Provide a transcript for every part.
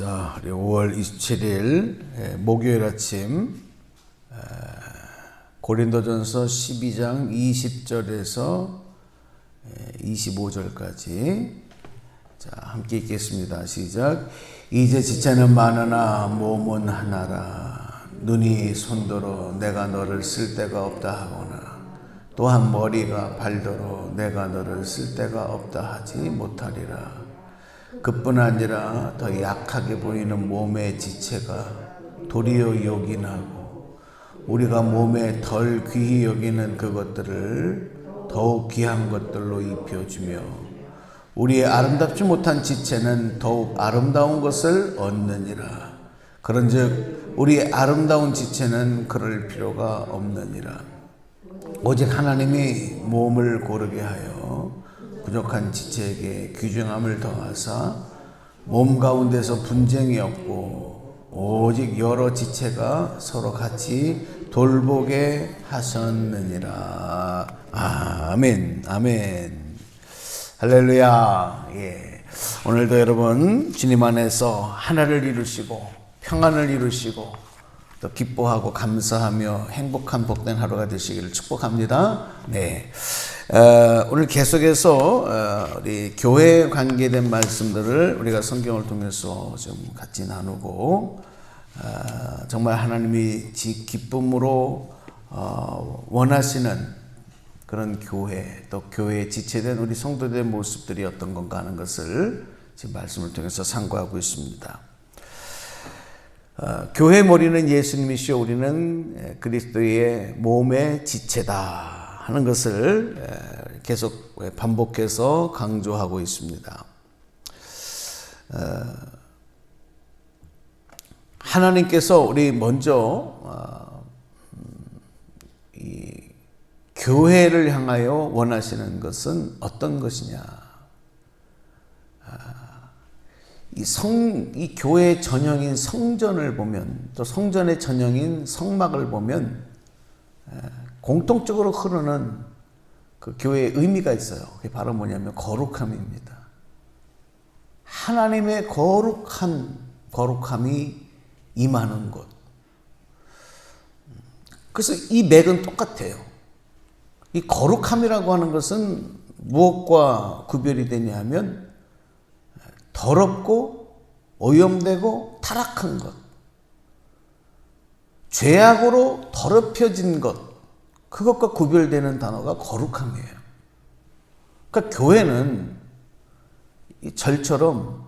자, 우리 5월 27일 목요일 아침 고린도전서 12장 20절에서 25절까지 자, 함께 읽겠습니다. 시작. 이제 지체는 많으나 몸은 하나라. 눈이 손더러 내가 너를 쓸 데가 없다 하거나 또한 머리가 발더러 내가 너를 쓸 데가 없다 하지 못하리라. 그뿐 아니라 더 약하게 보이는 몸의 지체가 도리어 요긴하고 우리가 몸에 덜 귀히 여기는 그것들을 더욱 귀한 것들로 입혀주며 우리의 아름답지 못한 지체는 더욱 아름다운 것을 얻느니라. 그런즉 우리의 아름다운 지체는 그럴 필요가 없느니라. 오직 하나님이 몸을 고르게 하여 부족한 지체에게 귀중함을 더하사 몸 가운데서 분쟁이 없고 오직 여러 지체가 서로 같이 돌보게 하셨느니라. 아멘, 아멘. 할렐루야. 예. 오늘도 여러분 주님 안에서 하나를 이루시고 평안을 이루시고 또 기뻐하고 감사하며 행복한 복된 하루가 되시기를 축복합니다. 네. 오늘 계속해서 우리 교회에 관계된 말씀들을 우리가 성경을 통해서 좀 같이 나누고 정말 하나님이 기쁨으로 원하시는 그런 교회 또 교회에 지체된 우리 성도들의 모습들이 어떤 건가 하는 것을 지금 말씀을 통해서 상고하고 있습니다. 교회 머리는 예수님이시오 우리는 그리스도의 몸의 지체다 하는 것을 계속 반복해서 강조하고 있습니다. 하나님께서 우리 먼저 이 교회를 향하여 원하시는 것은 어떤 것이냐? 이 교회의 전형인 성전을 보면 또 성전의 전형인 성막을 보면 공통적으로 흐르는 그 교회의 의미가 있어요. 그게 바로 뭐냐면 거룩함입니다. 하나님의 거룩함이 임하는 곳. 그래서 이 맥은 똑같아요. 이 거룩함이라고 하는 것은 무엇과 구별이 되냐 하면 더럽고 오염되고 타락한 것, 죄악으로 더럽혀진 것, 그것과 구별되는 단어가 거룩함이에요. 그러니까 교회는 이 절처럼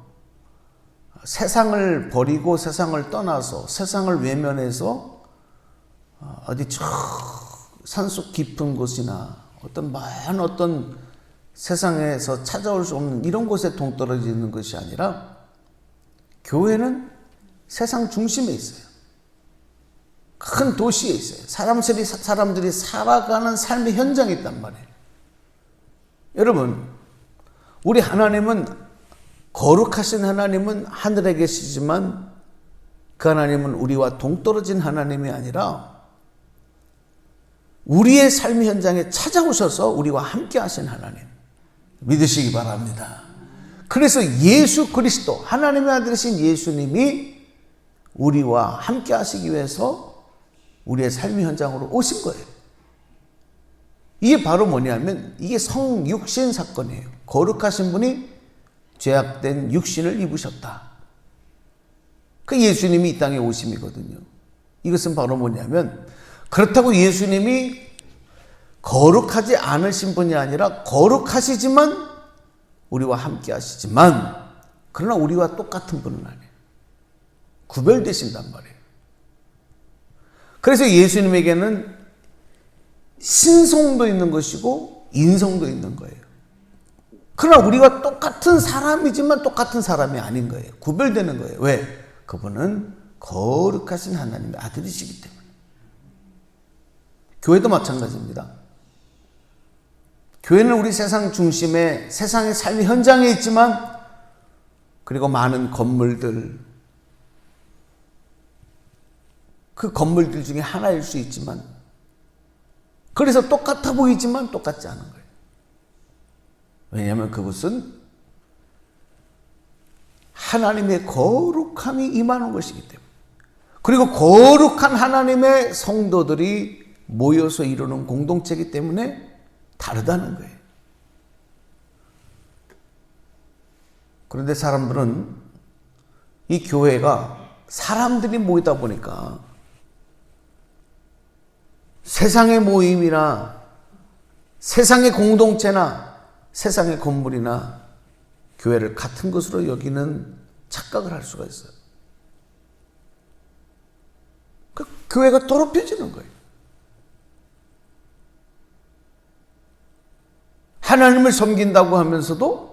세상을 버리고 세상을 떠나서 세상을 외면해서 어디 저 산속 깊은 곳이나 어떤 세상에서 찾아올 수 없는 이런 곳에 동떨어지는 것이 아니라 교회는 세상 중심에 있어요. 큰 도시에 있어요. 사람들이 살아가는 삶의 현장에 있단 말이에요. 여러분, 우리 하나님은 거룩하신 하나님은 하늘에 계시지만 그 하나님은 우리와 동떨어진 하나님이 아니라 우리의 삶의 현장에 찾아오셔서 우리와 함께 하신 하나님 믿으시기 바랍니다. 그래서 예수 그리스도 하나님의 아들이신 예수님이 우리와 함께 하시기 위해서 우리의 삶의 현장으로 오신 거예요. 이게 바로 뭐냐면 이게 성육신 사건이에요. 거룩하신 분이 죄악된 육신을 입으셨다. 그 예수님이 이 땅에 오심이거든요. 이것은 바로 뭐냐면 그렇다고 예수님이 거룩하지 않으신 분이 아니라 거룩하시지만 우리와 함께 하시지만 그러나 우리와 똑같은 분은 아니에요. 구별되신단 말이에요. 그래서 예수님에게는 신성도 있는 것이고 인성도 있는 거예요. 그러나 우리와 똑같은 사람이지만 똑같은 사람이 아닌 거예요. 구별되는 거예요. 왜? 그분은 거룩하신 하나님의 아들이시기 때문에. 교회도 마찬가지입니다. 교회는 우리 세상 중심에 세상의 삶의 현장에 있지만 그리고 많은 건물들 그 건물들 중에 하나일 수 있지만 그래서 똑같아 보이지만 똑같지 않은 거예요. 왜냐하면 그것은 하나님의 거룩함이 임하는 것이기 때문에, 그리고 거룩한 하나님의 성도들이 모여서 이루는 공동체이기 때문에 다르다는 거예요. 그런데 사람들은 이 교회가 사람들이 모이다 보니까 세상의 모임이나 세상의 공동체나 세상의 건물이나 교회를 같은 것으로 여기는 착각을 할 수가 있어요. 그 교회가 더럽혀지는 거예요. 하나님을 섬긴다고 하면서도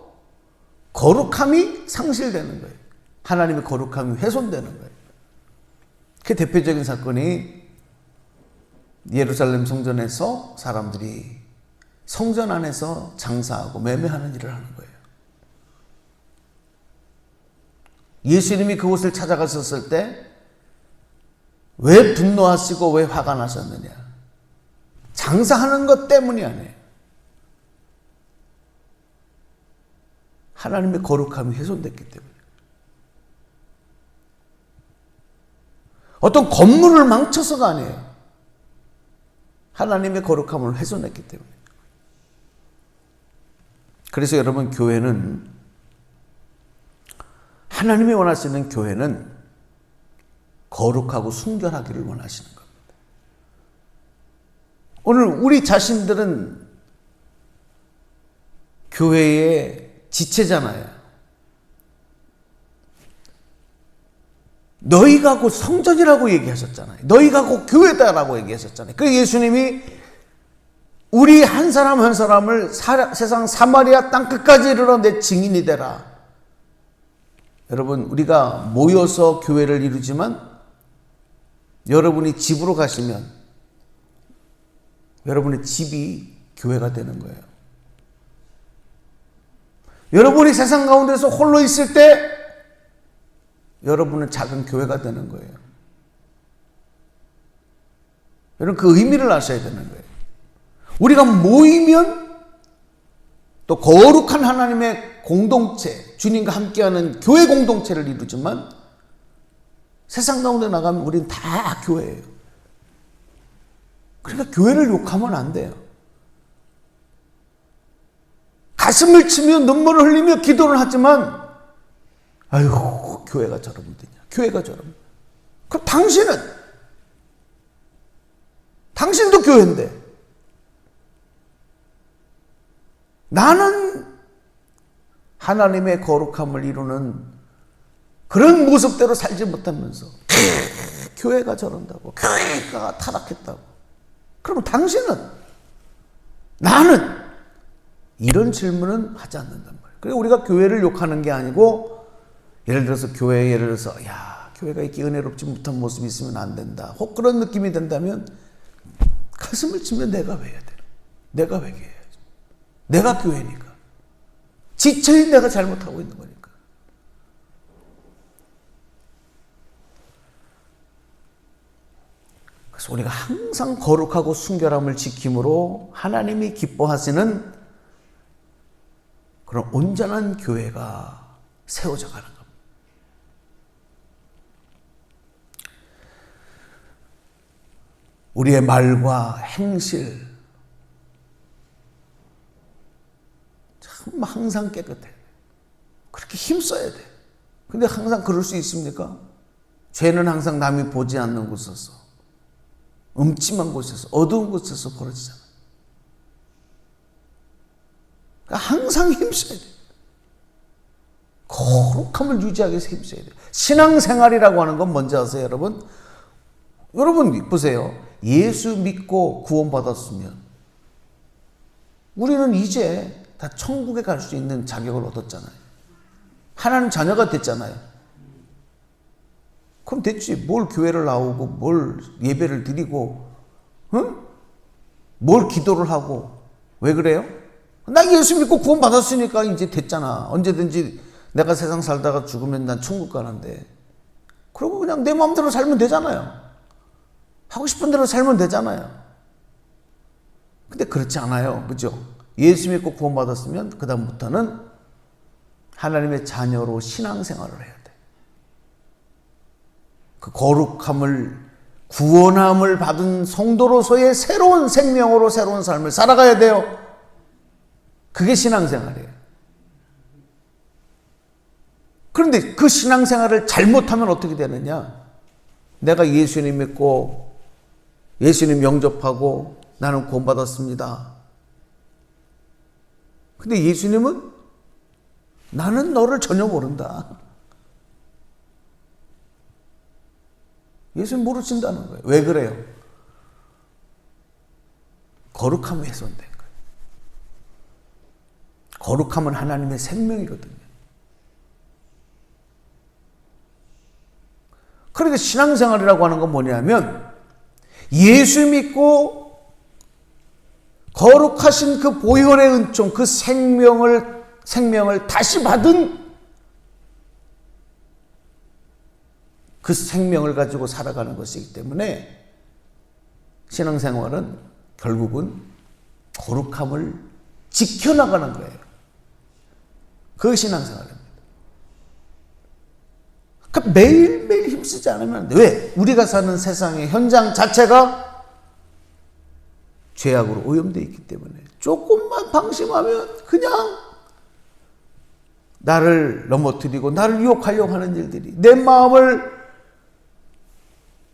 거룩함이 상실되는 거예요. 하나님의 거룩함이 훼손되는 거예요. 그 대표적인 사건이 예루살렘 성전에서 사람들이 성전 안에서 장사하고 매매하는 일을 하는 거예요. 예수님이 그곳을 찾아가셨을 때 왜 분노하시고 왜 화가 나셨느냐? 장사하는 것 때문이 아니에요. 하나님의 거룩함이 훼손됐기 때문에. 어떤 건물을 망쳐서가 아니에요. 하나님의 거룩함을 훼손했기 때문에. 그래서 여러분, 교회는, 하나님이 원하시는 교회는 거룩하고 순결하기를 원하시는 겁니다. 오늘 우리 자신들은 교회의 지체잖아요. 너희가 곧 성전이라고 얘기하셨잖아요. 너희가 곧 교회다라고 얘기하셨잖아요. 그래서 예수님이 우리 한 사람 한 사람을 세상 사마리아 땅끝까지 이르러 내 증인이 되라. 여러분, 우리가 모여서 교회를 이루지만 여러분이 집으로 가시면 여러분의 집이 교회가 되는 거예요. 여러분이 세상 가운데서 홀로 있을 때 여러분은 작은 교회가 되는 거예요. 여러분, 그 의미를 아셔야 되는 거예요. 우리가 모이면 또 거룩한 하나님의 공동체, 주님과 함께하는 교회 공동체를 이루지만 세상 가운데 나가면 우리는 다 교회예요. 그러니까 교회를 욕하면 안 돼요. 가슴을 치며 눈물을 흘리며 기도를 하지만 아이고, 교회가 저러면 되냐, 교회가 저러면. 그럼 당신도 교회인데 나는 하나님의 거룩함을 이루는 그런 모습대로 살지 못하면서 교회가 저런다고, 교회가 타락했다고. 그러면 당신은, 나는, 이런 질문은 하지 않는단 말이에요. 그리고 우리가 교회를 욕하는 게 아니고, 예를 들어서 야, 교회가 이렇게 은혜롭지 못한 모습이 있으면 안 된다, 혹 그런 느낌이 든다면 가슴을 치면 내가 왜 해야 돼? 내가 왜 해야지? 내가 교회니까. 지체인 내가 잘못하고 있는 거니까. 그래서 우리가 항상 거룩하고 순결함을 지킴으로 하나님이 기뻐하시는 그런 온전한 교회가 세워져 가는 겁니다. 우리의 말과 행실 참 항상 깨끗해. 그렇게 힘써야 돼. 근데 항상 그럴 수 있습니까? 죄는 항상 남이 보지 않는 곳에서, 음침한 곳에서, 어두운 곳에서 벌어지잖아요. 그러니까 항상 힘써야 돼요. 거룩함을 유지하기 위해서 힘써야 돼요. 신앙생활이라고 하는 건 뭔지 아세요, 여러분? 여러분 보세요. 예수 믿고 구원받았으면 우리는 이제 다 천국에 갈 수 있는 자격을 얻었잖아요. 하나님 자녀가 됐잖아요. 그럼 됐지. 뭘 교회를 나오고, 뭘 예배를 드리고, 응? 뭘 기도를 하고. 왜 그래요? 나 예수 믿고 구원 받았으니까 이제 됐잖아. 언제든지 내가 세상 살다가 죽으면 난 천국 가는데. 그러고 그냥 내 마음대로 살면 되잖아요. 하고 싶은 대로 살면 되잖아요. 근데 그렇지 않아요. 그죠? 예수 믿고 구원 받았으면 그다음부터는 하나님의 자녀로 신앙생활을 해야 돼. 그 거룩함을, 구원함을 받은 성도로서의 새로운 생명으로 새로운 삶을 살아가야 돼요. 그게 신앙생활이에요. 그런데 그 신앙생활을 잘못하면 어떻게 되느냐? 내가 예수님 믿고 예수님 영접하고 나는 구원받았습니다. 근데 예수님은 나는 너를 전혀 모른다. 예수님 모르신다는 거예요. 왜 그래요? 거룩함이 훼손된 거예요. 거룩함은 하나님의 생명이거든요. 그러니까 신앙생활이라고 하는 건 뭐냐면 예수 믿고 거룩하신 그 보혈의 은총, 그 생명을 다시 받은 그 생명을 가지고 살아가는 것이기 때문에 신앙생활은 결국은 거룩함을 지켜나가는 거예요. 그 신앙생활입니다. 그러니까 매일매일 힘쓰지 않으면 안 돼. 왜? 우리가 사는 세상의 현장 자체가 죄악으로 오염되어 있기 때문에 조금만 방심하면 그냥 나를 넘어뜨리고 나를 유혹하려고 하는 일들이, 내 마음을,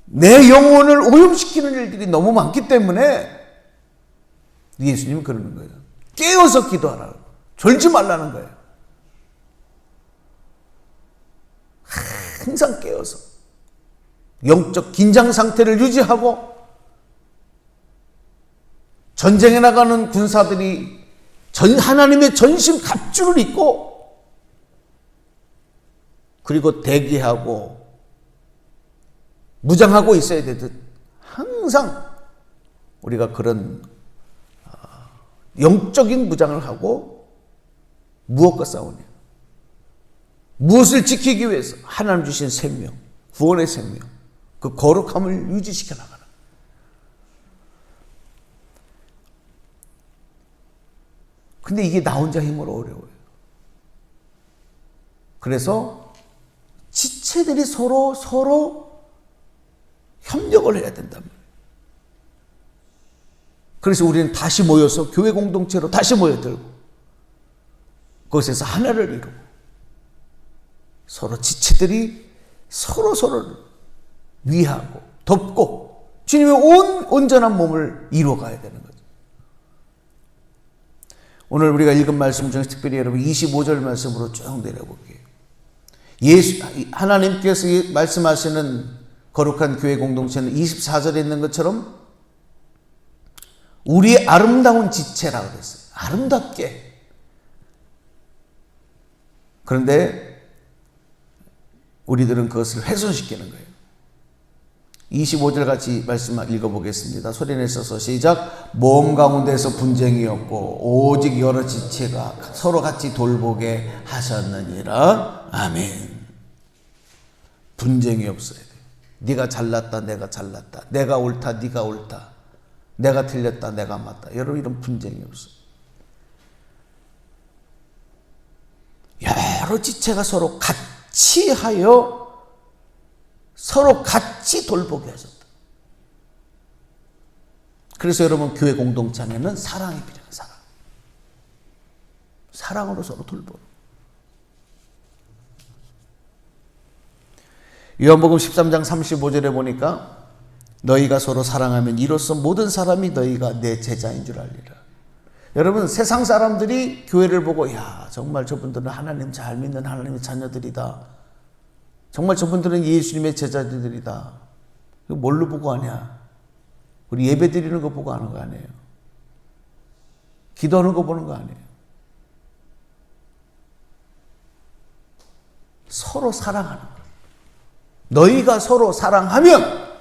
내 영혼을 오염시키는 일들이 너무 많기 때문에 예수님은 그러는 거예요. 깨어서 기도하라고. 졸지 말라는 거예요. 항상 깨어서 영적 긴장 상태를 유지하고, 전쟁에 나가는 군사들이 하나님의 전신 갑주를 입고 그리고 대기하고 무장하고 있어야 되듯 항상 우리가 그런 영적인 무장을 하고 무엇과 싸우냐? 무엇을 지키기 위해서? 하나님 주신 생명, 구원의 생명, 그 거룩함을 유지시켜 나가는. 근데 이게 나 혼자 힘으로 어려워요. 그래서 지체들이 서로 협력을 해야 된단 말이에요. 그래서 우리는 다시 모여서 교회 공동체로 다시 모여들고 그것에서 하나를 이루고 서로 지체들이 서로를 위하고 돕고 주님의 온전한 몸을 이루어가야 되는 거죠. 오늘 우리가 읽은 말씀 중에 특별히 여러분 25절 말씀으로 쭉 내려볼게요. 하나님께서 말씀하시는 거룩한 교회 공동체는 24절에 있는 것처럼 우리의 아름다운 지체라고 그랬어요. 아름답게. 그런데 우리들은 그것을 훼손시키는 거예요. 25절 같이 말씀 읽어보겠습니다. 소리내셔서 시작. 몸 가운데서 분쟁이 없고 오직 여러 지체가 서로 같이 돌보게 하셨느니라. 아멘. 분쟁이 없어야 돼요. 네가 잘났다, 내가 잘났다. 내가 옳다, 네가 옳다. 내가 틀렸다, 내가 맞다. 여러분, 이런 분쟁이 없어요. 여러 지체가 서로 같이 하여 서로 같이 돌보게 하셨다. 그래서 여러분, 교회 공동체 안에는 사랑이 필요해요. 사랑으로 서로 돌보는. 요한복음 13장 35절에 보니까 너희가 서로 사랑하면 이로써 모든 사람이 너희가 내 제자인 줄 알리라. 여러분, 세상 사람들이 교회를 보고 야, 정말 저분들은 하나님 잘 믿는 하나님의 자녀들이다. 정말 저분들은 예수님의 제자들이다. 이거 뭘로 보고 하냐? 우리 예배 드리는 거 보고 하는 거 아니에요. 기도하는 거 보는 거 아니에요. 서로 사랑하는 거. 너희가 서로 사랑하면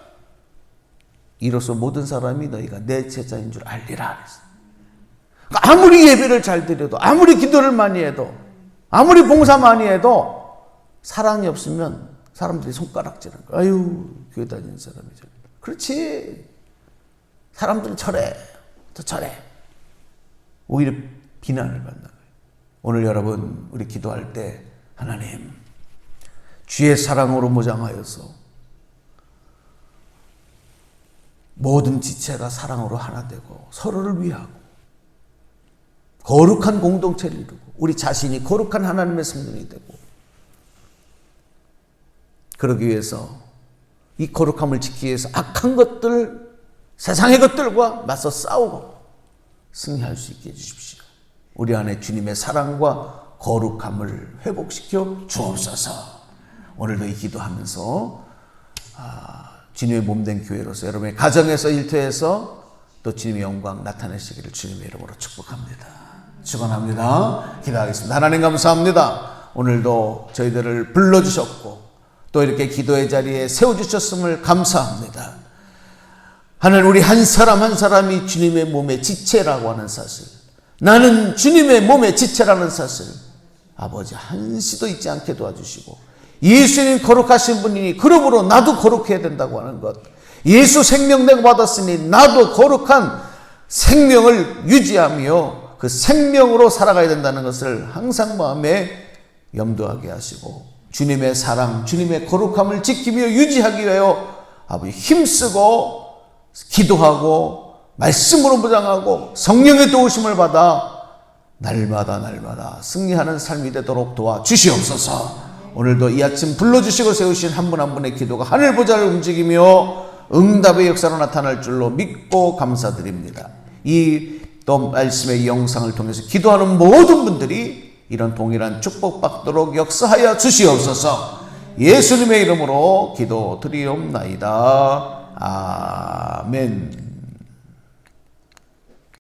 이로써 모든 사람이 너희가 내 제자인 줄 알리라 그랬어요. 그러니까 아무리 예배를 잘 드려도, 아무리 기도를 많이 해도, 아무리 봉사 많이 해도 사랑이 없으면 사람들이 손가락질하는 거야. 아유, 교회 다니는 사람이 저래. 그렇지. 사람들은 저래, 더 저래. 오히려 비난을 받는 거예요. 오늘 여러분 우리 기도할 때 하나님 주의 사랑으로 무장하여서 모든 지체가 사랑으로 하나 되고 서로를 위하고 거룩한 공동체를 이루고 우리 자신이 거룩한 하나님의 성전이 되고 그러기 위해서 이 거룩함을 지키기 위해서 악한 것들 세상의 것들과 맞서 싸우고 승리할 수 있게 해주십시오. 우리 안에 주님의 사랑과 거룩함을 회복시켜 주옵소서. 오늘도 이 기도하면서 주님의 몸된 교회로서 여러분의 가정에서 일터에서 또 주님의 영광 나타내시기를 주님의 이름으로 축복합니다. 축원합니다. 기도하겠습니다. 하나님 감사합니다. 오늘도 저희들을 불러주셨고 또 이렇게 기도의 자리에 세워주셨음을 감사합니다. 하나님 우리 한 사람 한 사람이 주님의 몸의 지체라고 하는 사실, 나는 주님의 몸의 지체라는 사실 아버지 한시도 잊지 않게 도와주시고 예수님 거룩하신 분이니 그러므로 나도 거룩해야 된다고 하는 것, 예수 생명 내가 받았으니 나도 거룩한 생명을 유지하며 그 생명으로 살아가야 된다는 것을 항상 마음에 염두하게 하시고 주님의 사랑, 주님의 거룩함을 지키며 유지하기 위하여 아버지 힘쓰고 기도하고 말씀으로 무장하고 성령의 도우심을 받아 날마다 승리하는 삶이 되도록 도와주시옵소서. 오늘도 이 아침 불러주시고 세우신 한 분 한 분의 기도가 하늘 보좌를 움직이며 응답의 역사로 나타날 줄로 믿고 감사드립니다. 이 또 말씀의 영상을 통해서 기도하는 모든 분들이 이런 동일한 축복받도록 역사하여 주시옵소서. 예수님의 이름으로 기도드리옵나이다. 아멘.